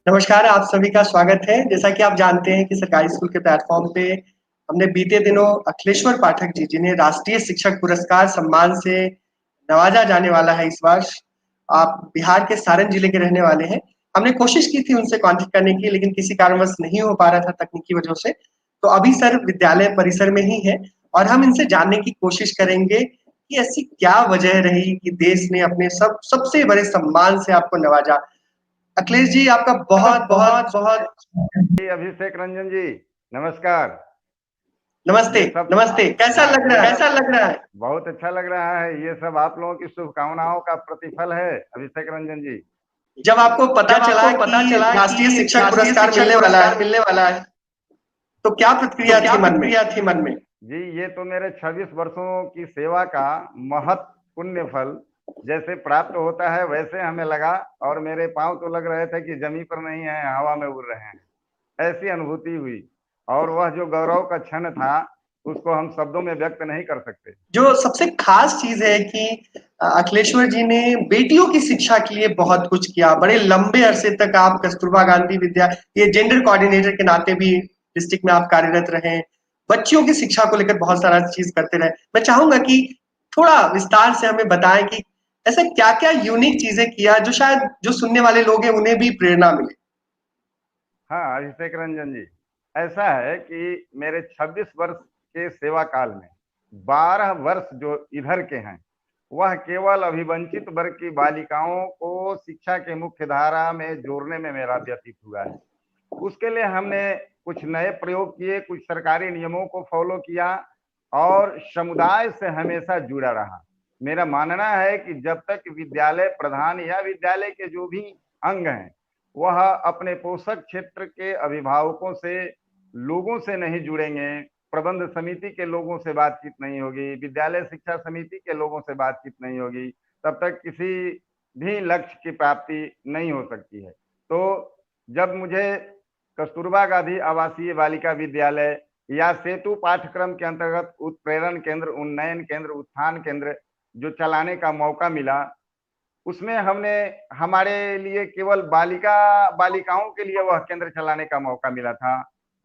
नमस्कार, आप सभी का स्वागत है। जैसा कि आप जानते हैं कि सरकारी स्कूल के प्लेटफ़ॉर्म पे हमने बीते दिनों अखिलेश्वर पाठक जी, जिन्हें राष्ट्रीय शिक्षक पुरस्कार सम्मान से नवाजा जाने वाला है इस वर्ष। आप बिहार के सारण जिले के रहने वाले हैं। हमने कोशिश की थी उनसे कॉन्टैक्ट करने की, लेकिन किसी कारणवश नहीं हो पा रहा था तकनीकी वजहों से। तो अभी सर विद्यालय परिसर में ही हैं और हम इनसे जानने की कोशिश करेंगे कि ऐसी क्या वजह रही कि देश ने अपने सबसे बड़े सम्मान से आपको नवाजा। अखिलेश जी, आपका बहुत बहुत बहुत जी अभिषेक रंजन जी, नमस्कार। नमस्ते। ये सब नमस्ते। कैसा हाँ, लग रहा है? कैसा लग रहा है? बहुत अच्छा लग रहा है। ये सब आप लोगों की शुभकामनाओं का प्रतिफल है अभिषेक रंजन जी। जब आपको पता चला कि राष्ट्रीय शिक्षक पुरस्कार मिलने वाला है, तो क्या प्रतिक्रिया थी मन में? जी, ये तो मेरे 26 वर्षों की सेवा का महत् पुण्य फल जैसे प्राप्त होता है वैसे हमें लगा, और मेरे पांव तो लग रहे थे कि जमीन पर नहीं है, हवा में उड़ रहे हैं। ऐसी अनुभूति हुई, और वह जो गौरव का क्षण था उसको हम शब्दों में व्यक्त नहीं कर सकते। जो सबसे खास चीज़ है कि अखिलेश्वर जी ने बेटियों की शिक्षा के लिए बहुत कुछ किया। बड़े लंबे अरसे तक आप कस्तूरबा गांधी ये जेंडर कोऑर्डिनेटर के नाते भी डिस्ट्रिक्ट में आप कार्यरत रहे। बच्चियों की शिक्षा को लेकर बहुत सारा चीज़ करते रहे। मैं चाहूँगा कि थोड़ा विस्तार से हमें बताएँ कि ऐसा क्या-क्या यूनिक चीज़ें किया जो शायद जो सुनने वाले लोग हैं उन्हें भी प्रेरणा मिले? हाँ अभिषेक रंजन जी, ऐसा है कि मेरे 26 वर्ष के सेवा काल में 12 वर्ष जो इधर के हैं वह केवल अभिवंचित वर्ग की बालिकाओं को शिक्षा के मुख्य धारा में जोड़ने में मेरा व्यतीत हुआ है। उसके लिए हमने कुछ नए प्रयोग किए, कुछ सरकारी नियमों को फॉलो किया और समुदाय से हमेशा जुड़ा रहा। मेरा मानना है कि जब तक विद्यालय प्रधान या विद्यालय के जो भी अंग हैं वह अपने पोषक क्षेत्र के अभिभावकों से, लोगों से नहीं जुड़ेंगे, प्रबंध समिति के लोगों से बातचीत नहीं होगी, विद्यालय शिक्षा समिति के लोगों से बातचीत नहीं होगी, तब तक किसी भी लक्ष्य की प्राप्ति नहीं हो सकती है। तो जब मुझे कस्तूरबा गांधी आवासीय बालिका विद्यालय या सेतु पाठ्यक्रम के अंतर्गत उत्प्रेरण केंद्र, उन्नयन केंद्र, उत्थान केंद्र जो चलाने का मौका मिला, उसमें हमने हमारे लिए केवल बालिकाओं के लिए वह केंद्र चलाने का मौका मिला था,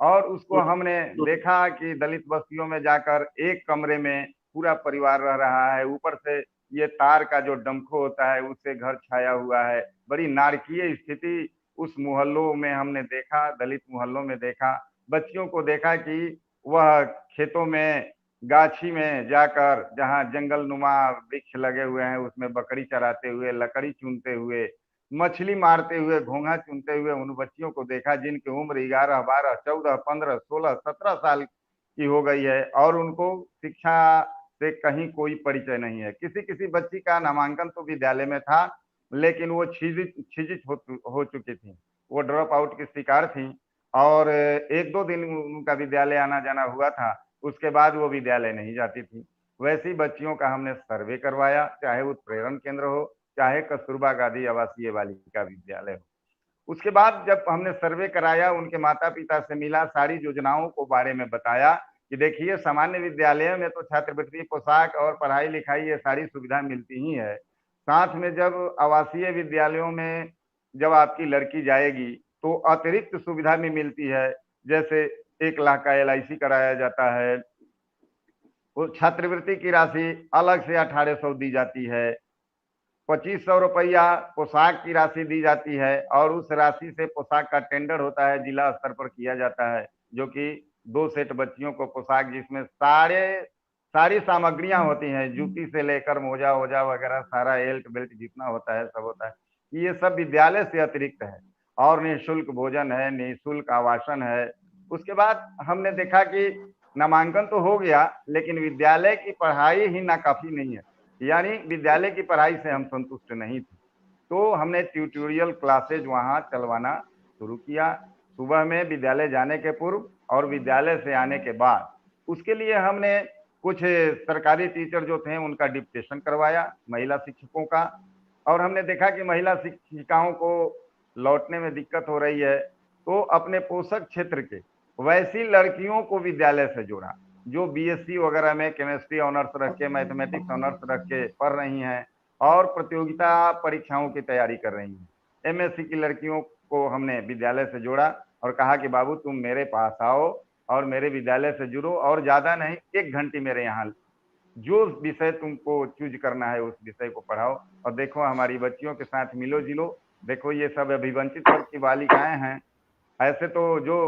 और उसको हमने देखा कि दलित बस्तियों में जाकर एक कमरे में पूरा परिवार रह रहा है, ऊपर से ये तार का जो डंखो होता है उससे घर छाया हुआ है। बड़ी नारकीय स्थिति उस मोहल्लों में हमने देखा, दलित मोहल्लों में देखा। बच्चियों को देखा कि वह खेतों में, गाछी में जाकर, जहाँ जंगल नुमा वृक्ष लगे हुए हैं उसमें बकरी चराते हुए, लकड़ी चुनते हुए, मछली मारते हुए, घोंघा चुनते हुए उन बच्चियों को देखा जिनकी उम्र 11, 12, 14, 15, 16, 17 साल की हो गई है, और उनको शिक्षा से कहीं कोई परिचय नहीं है। किसी किसी बच्ची का नामांकन तो विद्यालय में था, लेकिन वो छिजित हो चुकी थी, वो ड्रॉप आउट की शिकार थी, और एक दो दिन उनका विद्यालय आना जाना हुआ था, उसके बाद वो विद्यालय नहीं जाती थी। वैसी बच्चियों का हमने सर्वे करवाया, चाहे उत्प्रेरण केंद्र हो, चाहे कस्तूरबा गांधी आवासीय बालिका विद्यालय हो। उसके बाद जब हमने सर्वे कराया, उनके माता पिता से मिला, सारी योजनाओं को बारे में बताया कि देखिए सामान्य विद्यालय में तो छात्रवृत्ति, पोशाक और पढ़ाई लिखाई ये सारी सुविधा मिलती ही है, साथ में जब आवासीय विद्यालयों में जब आपकी लड़की जाएगी तो अतिरिक्त सुविधा भी मिलती है। जैसे 1 लाख का LIC कराया जाता है, वो छात्रवृत्ति की राशि अलग से 1800 दी जाती है, 2500 रुपया पोशाक की राशि दी जाती है, और उस राशि से पोशाक का टेंडर होता है, जिला स्तर पर किया जाता है, जो कि 2 सेट बच्चियों को पोशाक, जिसमें सारी सामग्रियां होती हैं, जूती से लेकर मोजा वोजा वगैरह सारा एल्ट बेल्ट जितना होता है सब होता है। ये सब विद्यालय से अतिरिक्त है, और निःशुल्क भोजन है, निःशुल्क आवासन है। उसके बाद हमने देखा कि नामांकन तो हो गया, लेकिन विद्यालय की पढ़ाई ही नाकाफी नहीं है, यानी विद्यालय की पढ़ाई से हम संतुष्ट नहीं थे। तो हमने ट्यूटोरियल क्लासेज वहां चलवाना शुरू किया, सुबह में विद्यालय जाने के पूर्व और विद्यालय से आने के बाद। उसके लिए हमने कुछ सरकारी टीचर जो थे उनका डिप्टेशन करवाया, महिला शिक्षकों का, और हमने देखा कि महिला शिक्षिकाओं को लौटने में दिक्कत हो रही है, तो अपने पोषक क्षेत्र के वैसी लड़कियों को विद्यालय से जोड़ा जो BSc वगैरह में केमिस्ट्री ऑनर्स रख के, मैथमेटिक्स ऑनर्स रख के पढ़ रही हैं और प्रतियोगिता परीक्षाओं की तैयारी कर रही हैं। MSc की लड़कियों को हमने विद्यालय से जोड़ा और कहा कि बाबू तुम मेरे पास आओ और मेरे विद्यालय से जुड़ो, और ज्यादा नहीं 1 घंटे मेरे यहाँ जो विषय तुमको चूज करना है उस विषय को पढ़ाओ। और देखो हमारी बच्चियों के साथ मिलो जिलो, देखो ये सब अभिवंचित वर्ग की बालिकाएं हैं। ऐसे तो जो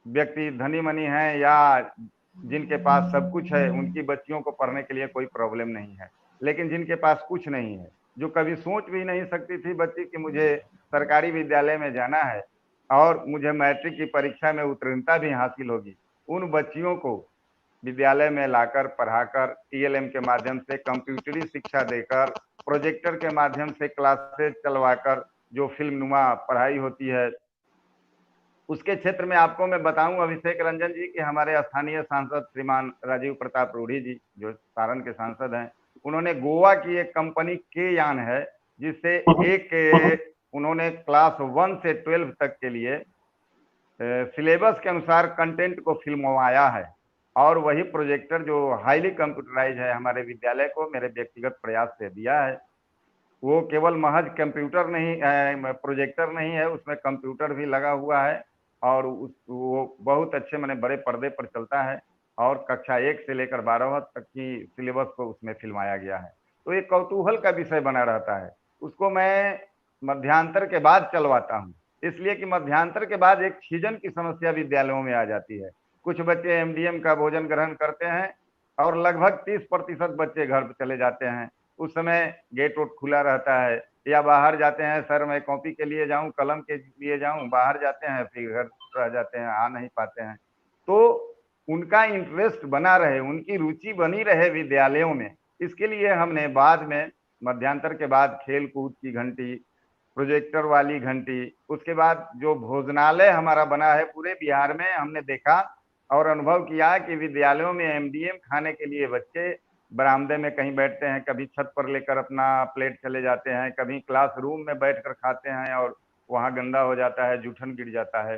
व्यक्ति धनी मनी हैं या जिनके पास सब कुछ है, उनकी बच्चियों को पढ़ने के लिए कोई प्रॉब्लम नहीं है, लेकिन जिनके पास कुछ नहीं है, जो कभी सोच भी नहीं सकती थी बच्ची कि मुझे सरकारी विद्यालय में जाना है और मुझे मैट्रिक की परीक्षा में उत्तीर्णता भी हासिल होगी, उन बच्चियों को विद्यालय में लाकर पढ़ाकर टीएलएम के माध्यम से कंप्यूटरी शिक्षा देकर प्रोजेक्टर के माध्यम से क्लासेस चलवाकर जो फिल्म नुमा पढ़ाई होती है, उसके क्षेत्र में आपको मैं बताऊं अभिषेक रंजन जी कि हमारे स्थानीय सांसद श्रीमान राजीव प्रताप रूढ़ी जी जो सारण के सांसद हैं, उन्होंने गोवा की एक कंपनी के यान है जिससे उन्होंने क्लास 1 से 12 तक के लिए सिलेबस के अनुसार कंटेंट को फिल्मवाया है। और वही प्रोजेक्टर जो हाईली कंप्यूटराइज है हमारे विद्यालय को मेरे व्यक्तिगत प्रयास से दिया है। वो केवल महज कंप्यूटर नहीं प्रोजेक्टर नहीं है, उसमें कंप्यूटर भी लगा हुआ है और वो बहुत अच्छे मैंने बड़े पर्दे पर चलता है और कक्षा 1 से लेकर 12वीं तक की सिलेबस को उसमें फिल्माया गया है। तो एक कौतूहल का विषय बना रहता है, उसको मैं मध्यांतर के बाद चलवाता हूँ, इसलिए कि मध्यांतर के बाद एक सीजन की समस्या विद्यालयों में आ जाती है। कुछ बच्चे एमडीएम का भोजन ग्रहण करते हैं और लगभग 30% बच्चे घर चले जाते हैं। उस समय गेट वोट खुला रहता है या बाहर जाते हैं, सर मैं कॉपी के लिए जाऊं, कलम के लिए जाऊं, बाहर जाते हैं फिर घर रह जाते हैं, आ नहीं पाते हैं। तो उनका इंटरेस्ट बना रहे, उनकी रुचि बनी रहे विद्यालयों में, इसके लिए हमने बाद में मध्यांतर के बाद खेल कूद की घंटी, प्रोजेक्टर वाली घंटी, उसके बाद जो भोजनालय हमारा बना है पूरे बिहार में, हमने देखा और अनुभव किया कि विद्यालयों में एमडीएम खाने के लिए बच्चे बरामदे में कहीं बैठते हैं, कभी छत पर लेकर अपना प्लेट चले जाते हैं, कभी क्लासरूम में बैठकर खाते हैं और वहां गंदा हो जाता है, जूठन गिर जाता है।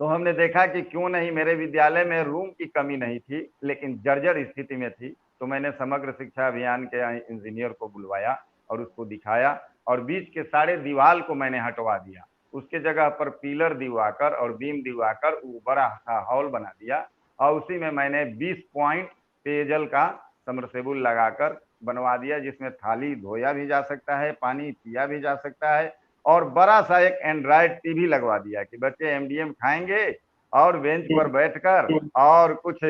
तो हमने देखा कि क्यों नहीं, मेरे विद्यालय में रूम की कमी नहीं थी लेकिन जर्जर स्थिति में थी, तो मैंने समग्र शिक्षा अभियान के इंजीनियर को बुलवाया और उसको दिखाया और बीच के सारे दीवार को मैंने हटवा दिया, उसके जगह पर पिलर दिलवाकर और बीम दिलवाकर वो बड़ा सा हॉल बना दिया और उसी में मैंने 20 पॉइंट पेयजल का समरसेबुल लगाकर बनवा दिया, जिसमें थाली धोया भी जा सकता है, पानी पिया भी जा सकता है और बड़ा सा एक एंड्रॉइड टीवी लगवा दिया कि बच्चे एमडीएम खाएंगे और बेंच पर बैठकर और कुछ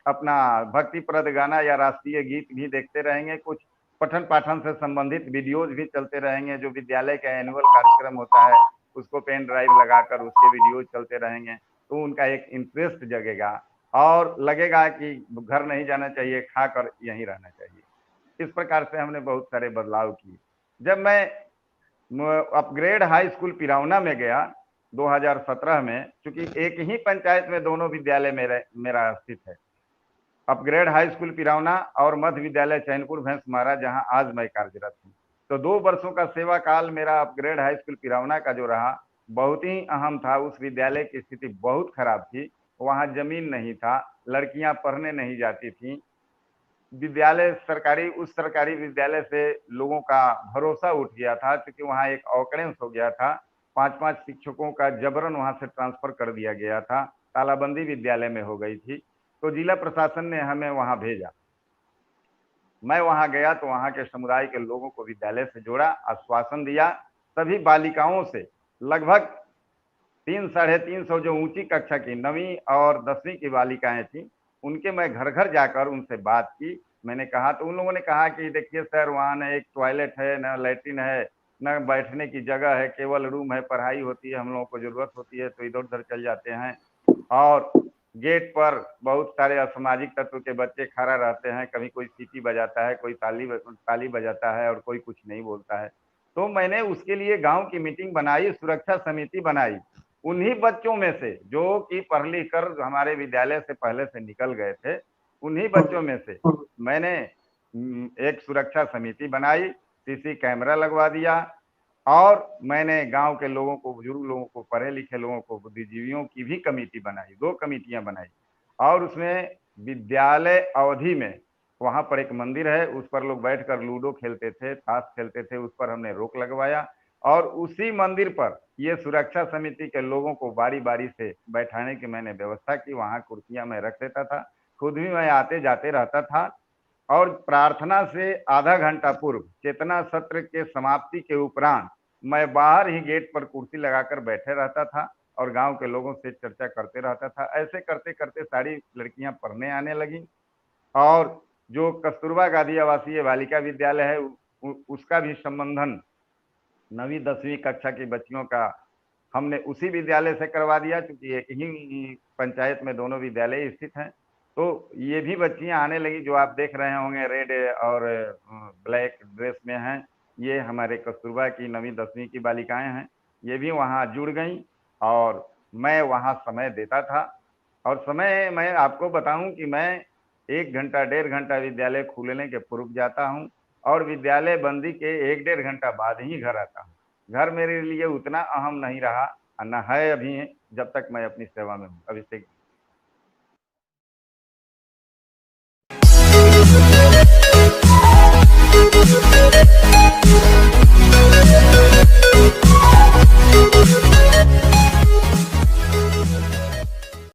अपना भक्तिप्रद गाना या राष्ट्रीय गीत भी देखते रहेंगे, कुछ पठन पाठन से संबंधित वीडियोज भी चलते रहेंगे, जो विद्यालय का एनुअल कार्यक्रम होता है उसको पेन ड्राइव लगाकर उसके वीडियोज चलते रहेंगे, तो उनका एक इंटरेस्ट जगेगा और लगेगा कि घर नहीं जाना चाहिए, खाकर यहीं रहना चाहिए। इस प्रकार से हमने बहुत सारे बदलाव किए। जब मैं अपग्रेड हाई स्कूल पिरावना में गया 2017 में, क्योंकि एक ही पंचायत में दोनों विद्यालय मेरा स्थित है, अपग्रेड हाई स्कूल पिरावना और मध्य विद्यालय चैनपुर भैंस मारा, जहां आज मैं कार्यरत हूँ। तो 2 वर्षों का सेवा काल मेरा अपग्रेड हाई स्कूल पिरावना का जो रहा बहुत ही अहम था। उस विद्यालय की स्थिति बहुत खराब थी, वहां जमीन नहीं था, लड़कियां पढ़ने नहीं जाती थी, विद्यालय सरकारी, उस सरकारी विद्यालय से लोगों का भरोसा उठ गया था क्योंकि वहां एक ऑकरेंस हो गया था, 5-5 शिक्षकों का जबरन वहां से ट्रांसफर कर दिया गया था, तालाबंदी विद्यालय में हो गई थी। तो जिला प्रशासन ने हमें वहां भेजा, मैं वहां गया तो वहां के समुदाय के लोगों को विद्यालय से जोड़ा, आश्वासन दिया, सभी बालिकाओं से लगभग 300-350 जो ऊंची कक्षा की 9वीं और 10वीं की बालिकाएं थी, उनके मैं घर घर जाकर उनसे बात की। मैंने कहा तो उन लोगों ने कहा कि देखिए सर, वहाँ न एक टॉयलेट है, न लैट्रिन है, न बैठने की जगह है, केवल रूम है, पढ़ाई होती है, हम लोगों को जरूरत होती है तो इधर उधर चल जाते हैं और गेट पर बहुत सारे असामाजिक तत्व के बच्चे खड़ा रहते हैं, कभी कोई सीटी बजाता है, कोई ताली बजाता है और कोई कुछ नहीं बोलता है। तो मैंने उसके लिए गांव की मीटिंग बनाई, सुरक्षा समिति बनाई, उन्हीं बच्चों में से जो कि पढ़ लिख कर हमारे विद्यालय से पहले से निकल गए थे, उन्हीं बच्चों में से मैंने एक सुरक्षा समिति बनाई, सीसी कैमरा लगवा दिया और मैंने गांव के लोगों को, बुजुर्ग लोगों को, पढ़े लिखे लोगों को, बुद्धिजीवियों की भी कमेटी बनाई, 2 कमेटियां बनाई और उसमें विद्यालय अवधि में वहां पर एक मंदिर है, उस पर लोग बैठकर लूडो खेलते थे, ताश खेलते थे, उस पर हमने रोक लगवाया। और उसी मंदिर पर ये सुरक्षा समिति के लोगों को बारी बारी से बैठाने की मैंने व्यवस्था की। वहां कुर्सियां मैं रख देता था, खुद भी मैं आते जाते रहता था। और प्रार्थना से आधा घंटा पूर्व चेतना सत्र के समाप्ति के उपरांत मैं बाहर ही गेट पर कुर्सी लगाकर बैठे रहता था और गांव के लोगों से चर्चा करते रहता था। ऐसे करते करते सारी लड़कियां पढ़ने आने लगी। और जो कस्तूरबा गांधी आवासीय बालिका विद्यालय है उसका भी संबंधन 9वीं 10वीं कक्षा की बच्चियों का हमने उसी विद्यालय से करवा दिया, क्योंकि एक ही पंचायत में दोनों विद्यालय स्थित हैं। तो ये भी बच्चियां आने लगी, जो आप देख रहे होंगे रेड और ब्लैक ड्रेस में हैं, ये हमारे कस्तूरबा की 9वीं 10वीं की बालिकाएं हैं। ये भी वहाँ जुड़ गई और मैं वहाँ समय देता था। और समय मैं आपको बताऊं कि मैं 1 घंटा 1.5 घंटा विद्यालय खुलने के पूर्व जाता हूँ और विद्यालय बंदी के 1-1.5 घंटा बाद ही घर आता हूँ। घर मेरे लिए उतना अहम नहीं रहा, न है अभी, जब तक मैं अपनी सेवा में हूँ। अभिषेक।